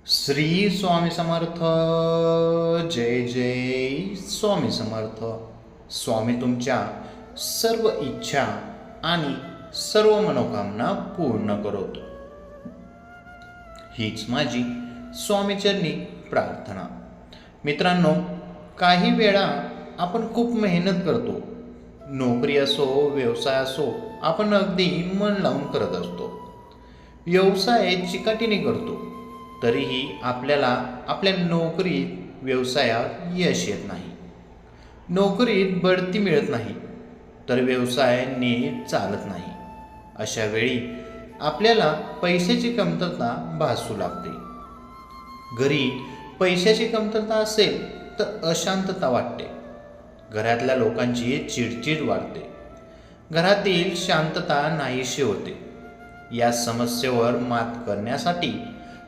श्री स्वामी समर्थ. जय जय स्वामी समर्थ. स्वामी तुमच्या सर्व इच्छा आणि सर्व मनोकामना पूर्ण करतो, हीच माझी स्वामीचरणी प्रार्थना. मित्रांनो, काही वेळा आपण खूप मेहनत करतो. नोकरी असो, व्यवसाय असो, आपण अगदी मन लावून करत असतो. व्यवसाय चिकाटीने करतो, तरीही आपल्याला आपल्या नोकरीत, व्यवसायात यश येत नाही. नोकरीत बढती मिळत नाही, तर व्यवसाय नीट चालत नाही. अशा वेळी आपल्याला पैशाची कमतरता भासू लागते. घरी पैशाची कमतरता असेल तर अशांतता वाटते. घरातल्या लोकांची चिडचिड वाढते. घरातील शांतता नाहीशी होते. या समस्येवर मात करण्यासाठी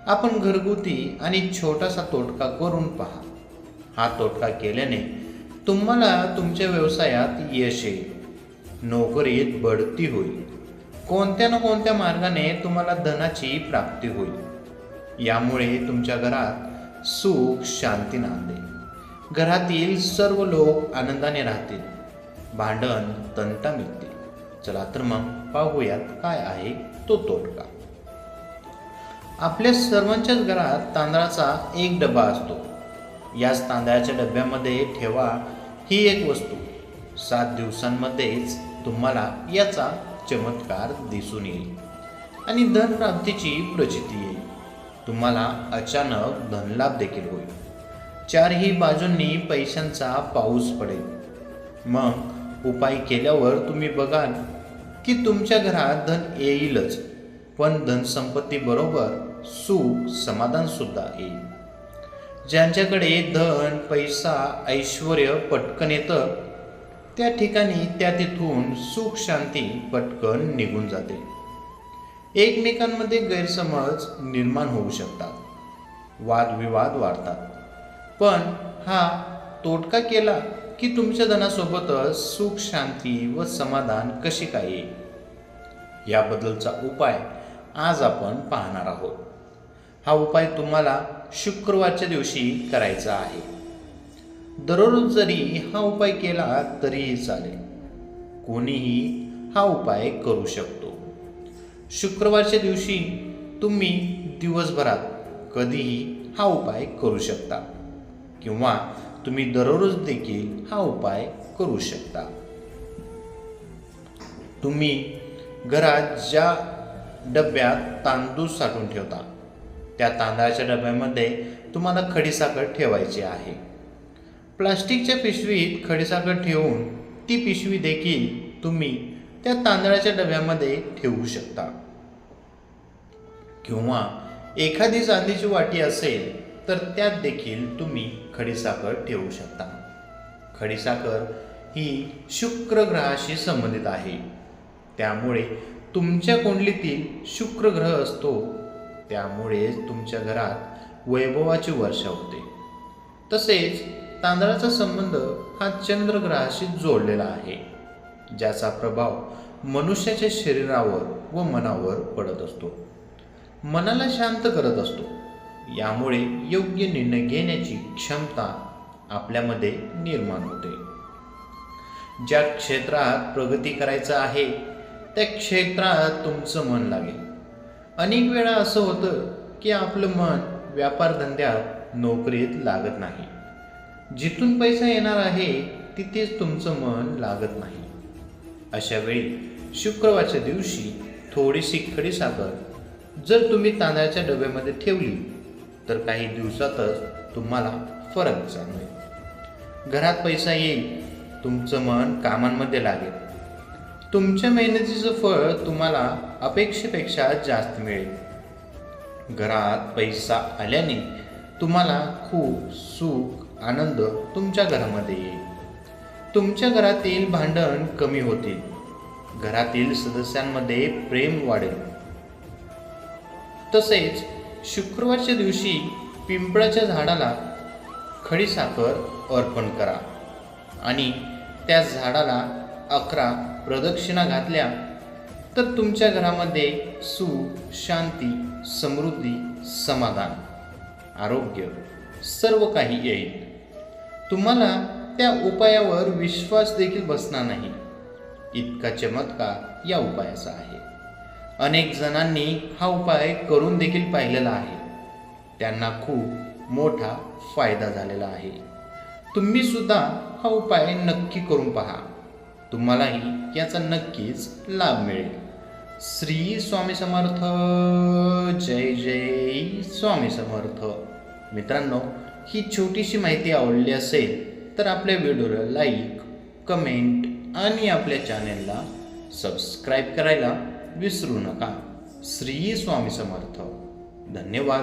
आपण घरगुती आणि छोटासा तोटका करून पहा. हा तोटका केल्याने तुम्हाला तुमच्या व्यवसायात यश येईल, नोकरीत बढती होईल, कोणत्या ना कोणत्या मार्गाने तुम्हाला धनाची प्राप्ती होईल. यामुळे तुमच्या घरात सुख शांती नांदेल. घरातील सर्व लोक आनंदाने राहतील. भांडण तंटा मिळतील. चला तर मग पाहूयात काय आहे तो तोटका. आपल्या सर्वांच्याच घरात तांदळाचा एक डबा असतो. याच तांदळाच्या डब्यामध्ये ठेवा ही एक वस्तू. 7 दिवसांमध्येच तुम्हाला याचा चमत्कार दिसून येईल आणि धनप्राप्तीची प्रचिती येईल. तुम्हाला अचानक धनलाभ देखील होईल. चारही बाजूंनी पैशांचा पाऊस पडेल. मग उपाय केल्यावर तुम्ही बघाल की तुमच्या घरात धन येईलच, पण धनसंपत्ती बरोबर सुख समाधान सुद्धा येईल. ज्यांच्याकडे धन, पैसा, ऐश्वर पटकन येतं, त्या ठिकाणी तिथून सुख शांती पटकन निघून जाते. एकमेकांमध्ये गैरसमज निर्माण होऊ शकतात. वादविवाद वाढतात. पण हा तोटका केला की तुमच्या धनासोबतच सुख शांती व समाधान कशी काय येईल, याबद्दलचा उपाय आज आपण पाहणार आहोत. हा उपाय तुम्हाला शुक्रवारच्या दिवशी करायचा आहे. दररोज जरी हा उपाय केला तरीही चालेल. कोणीही हा उपाय करू शकतो. शुक्रवारच्या दिवशी तुम्ही दिवसभरात कधीही हा उपाय करू शकता, किंवा तुम्ही दररोज देखील हा उपाय करू शकता. तुम्ही घरात ज्या डब्यात तांदूळ साठवून ठेवता, त्या तांदळाच्या डब्यामध्ये तुम्हाला खडीसाखर ठेवायची आहे. प्लास्टिकच्या पिशवीत खडीसाखर ठेवून ती पिशवी देखील तुम्ही त्या तांदळाच्या डब्यामध्ये ठेवू शकता. किंवा एखादी चांदीची वाटी असेल तर त्यात देखील तुम्ही खडीसाखर ठेवू शकता. खडीसाखर ही शुक्र ग्रहाशी संबंधित आहे. त्यामुळे तुमच्या कुंडलीतील शुक्र ग्रह असतो. त्यामुळे तुमच्या घरात वैभवाची वर्षा होते. तसेच तांदळाचा संबंध हा चंद्र ग्रहाशी जोडलेला आहे, ज्याचा प्रभाव मनुष्याच्या शरीरावर व मनावर पडत असतो. मनाला शांत करत असतो. यामुळे योग्य निर्णय घेण्याची क्षमता आपल्यामध्ये निर्माण होते. ज्या क्षेत्रात प्रगती करायचं आहे त्या क्षेत्रात तुमचं मन लागेल. अनेक वेळा असं होतं की आपलं मन व्यापारधंद्यात, नोकरीत लागत नाही. जिथून पैसा येणार आहे तिथेच तुमचं मन लागत नाही. अशा वेळी शुक्रवारच्या दिवशी थोडीशी खडीसाखर जर तुम्ही तांदळाच्या डब्यामध्ये ठेवली तर काही दिवसातच तुम्हाला फरक जाणवेल. घरात पैसा येईल. तुमचं मन कामांमध्ये लागेल. तुमच्या मेहनतीचं फळ तुम्हाला अपेक्षेपेक्षा जास्त मिळेल. घरात पैसा आल्याने तुम्हाला खूप सुख, आनंद तुमच्या घरामध्ये येईल. तुमच्या घरातील भांडण कमी होतील. घरातील सदस्यांमध्ये प्रेम वाढेल. तसेच शुक्रवारच्या दिवशी पिंपळाच्या झाडाला खडीसाखर अर्पण करा आणि त्या झाडाला 11 प्रदक्षिणा घातल्या तर तुमच्या घरामध्ये सुख, शांती, समृद्धी, समाधान आरोग्य सर्व काही येईल. तुम्हाला त्या उपायावर विश्वास देखील बसणार नाही. इतका चमत्कार या उपायाचा आहे. अनेक जणांनी हा उपाय करून देखील पाहिलेला आहे. त्यांना खूप मोठा फायदा झालेला आहे. तुम्ही सुद्धा हा उपाय नक्की करून पहा. तुम्हालाही याचा नक्कीच लाभ मिळेल. श्री स्वामी समर्थ. जय जय स्वामी समर्थ. मित्रांनो, ही छोटीशी माहिती आवडली असेल तर आपल्या व्हिडिओला लाईक, कमेंट आणि आपल्या चॅनेलला सबस्क्राईब करायला विसरू नका. श्री स्वामी समर्थ. धन्यवाद.